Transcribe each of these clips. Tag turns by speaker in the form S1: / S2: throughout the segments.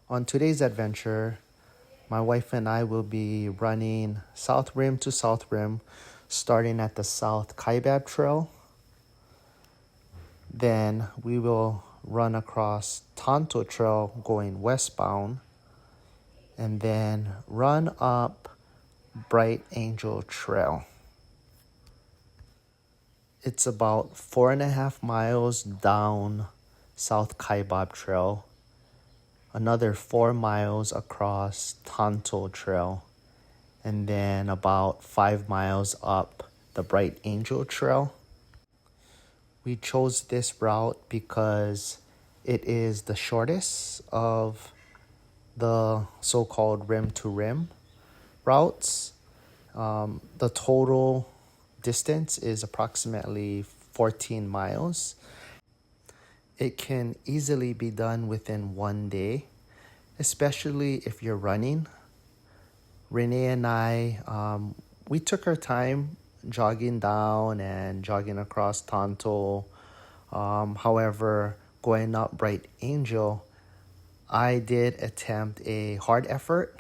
S1: On today's adventure, my wife and I will be running South Rim to South Rim, starting at the South Kaibab Trail. Then we will run across Tonto Trail going westbound, and then run up Bright Angel Trail. It's about 4.5 miles down South Kaibab Trail, another 4 miles across Tonto Trail, and then about 5 miles up the Bright Angel Trail. We chose this route because it is the shortest of the so-called rim to rim routes. The total distance is approximately 14 miles. It can easily be done within one day, especially if you're running. Renee and I, we took our time jogging down and jogging across Tonto. However, going up Bright Angel, I did attempt a hard effort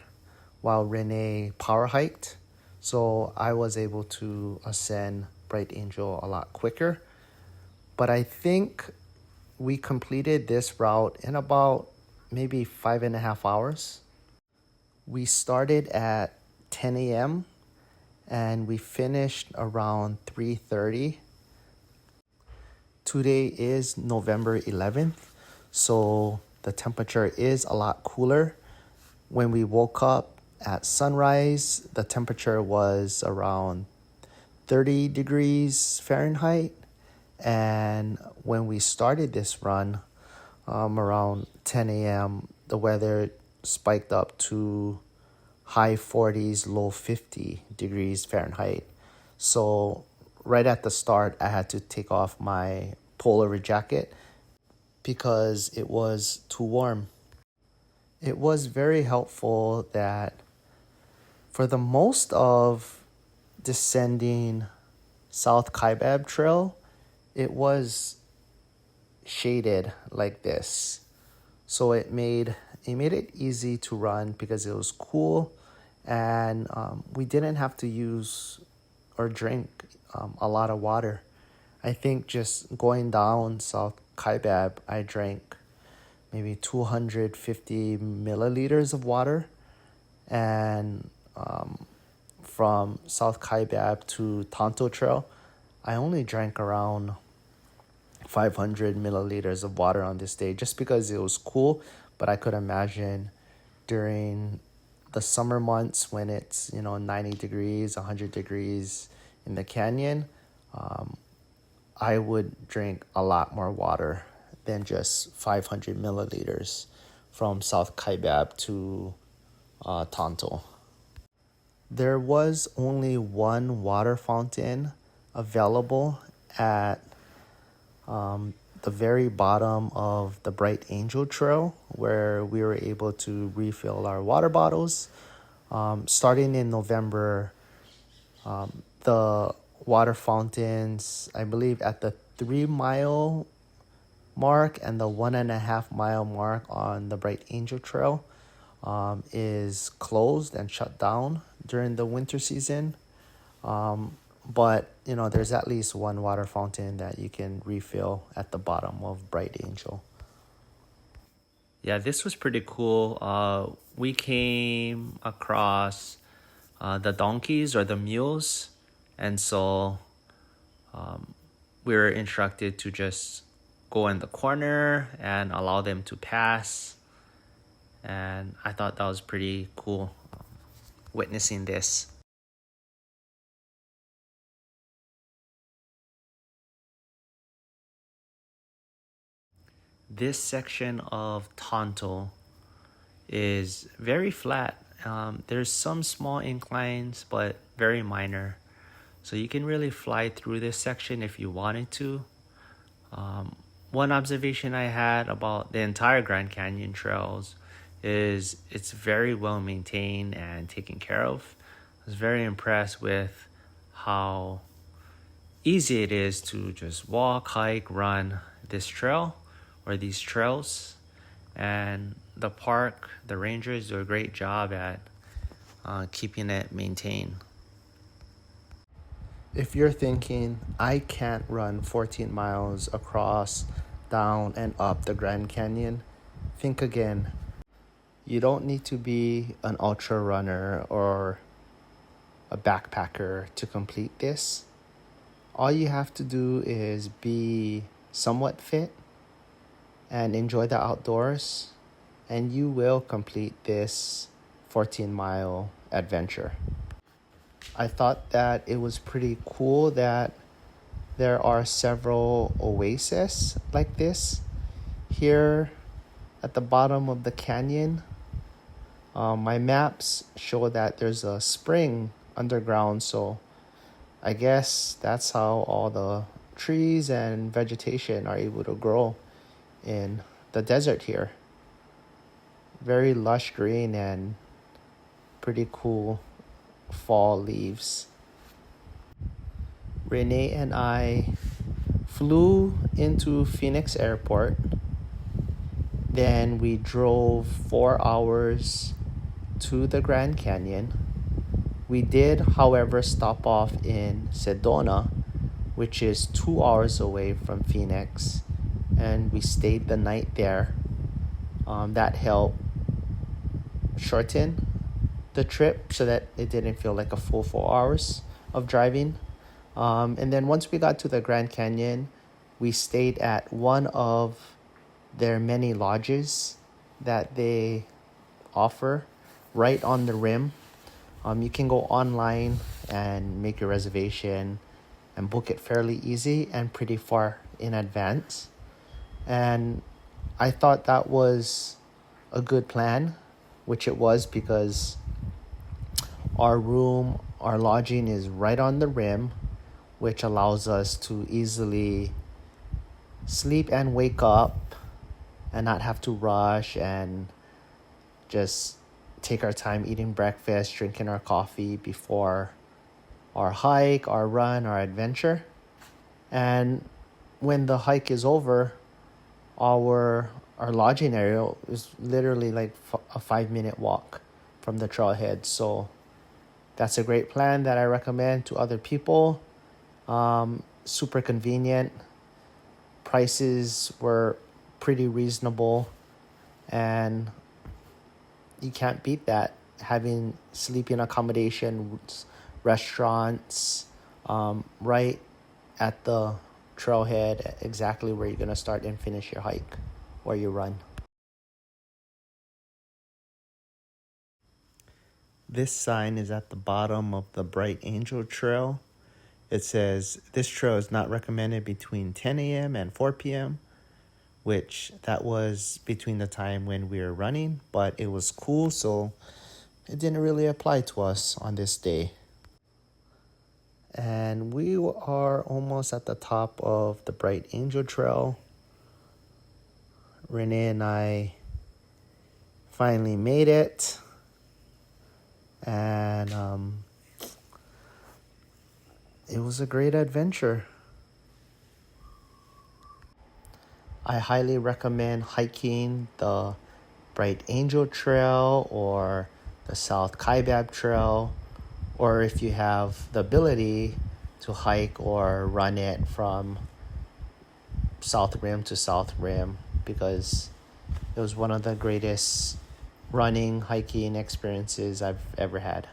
S1: while Renee power hiked. So I was able to ascend Bright Angel a lot quicker. But I think we completed this route in about maybe 5.5 hours. We started at 10 a.m. and we finished around 3:30. Today is November 11th, so the temperature is a lot cooler. When we woke up at sunrise, the temperature was around 30 degrees Fahrenheit. And when we started this run, around 10 a.m., the weather spiked up to high 40s, low 50 degrees Fahrenheit. So right at the start, I had to take off my polar jacket because it was too warm. It was very helpful that for the most of descending South Kaibab Trail, it was shaded like this. So it made it easy to run because it was cool, and we didn't have to use or drink a lot of water. I think just going down South Kaibab, I drank maybe 250 milliliters of water, and from South Kaibab to Tonto Trail, I only drank around 500 milliliters of water on this day just because it was cool. But I could imagine during the summer months when it's 90 degrees, 100 degrees in the canyon, I would drink a lot more water than just 500 milliliters from South Kaibab to Tonto. There was only one water fountain available at the very bottom of the Bright Angel Trail, where we were able to refill our water bottles. Starting in November, the water fountains, I believe at the 3 mile mark and the 1.5 mile mark on the Bright Angel Trail, is closed and shut down during the winter season. But there's at least one water fountain that you can refill at the bottom of Bright Angel. Yeah, this was pretty cool. We came across the donkeys or the mules, and so we were instructed to just go in the corner and allow them to pass. And I thought that was pretty cool, witnessing this. This section of Tonto is very flat. There's some small inclines, but very minor. So you can really fly through this section if you wanted to. One observation I had about the entire Grand Canyon trails is it's very well maintained and taken care of. I was very impressed with how easy it is to just walk, hike, run this trail or these trails. And the park, the rangers do a great job at keeping it maintained. If you're thinking, I can't run 14 miles across, down, and up the Grand Canyon, think again. You don't need to be an ultra runner or a backpacker to complete this. All you have to do is be somewhat fit and enjoy the outdoors, and you will complete this 14-mile adventure. I thought that it was pretty cool that there are several oases like this here at the bottom of the canyon. My maps show that there's a spring underground, so I guess that's how all the trees and vegetation are able to grow in the desert here. Very lush green and pretty cool fall leaves. Renee and I flew into Phoenix Airport. Then we drove 4 hours to the Grand Canyon. We did, however, stop off in Sedona, which is 2 hours away from Phoenix, and we stayed the night there. That helped shorten the trip so that it didn't feel like a full 4 hours of driving. And then once we got to the Grand Canyon, we stayed at one of their many lodges that they offer right on the rim. You can go online and make your reservation and book it fairly easy and pretty far in advance. And I thought that was a good plan, which it was, because our lodging is right on the rim, which allows us to easily sleep and wake up and not have to rush and just take our time eating breakfast, drinking our coffee before our hike, our run, our adventure. And when the hike is over, our lodging area is literally like a 5-minute walk from the trailhead. So that's a great plan that I recommend to other people. Super convenient. Prices were pretty reasonable, and you can't beat that. Having sleeping accommodations, restaurants, right at the trailhead, exactly where you're gonna start and finish your hike or your run. This sign is at the bottom of the Bright Angel Trail. It says this trail is not recommended between 10 a.m. and 4 p.m., which that was between the time when we were running, but it was cool, so it didn't really apply to us on this day. And we are almost at the top of the Bright Angel Trail. Renee and I finally made it. And it was a great adventure. I highly recommend hiking the Bright Angel Trail or the South Kaibab Trail, or if you have the ability to hike or run it from South Rim to South Rim, because it was one of the greatest running, hiking experiences I've ever had.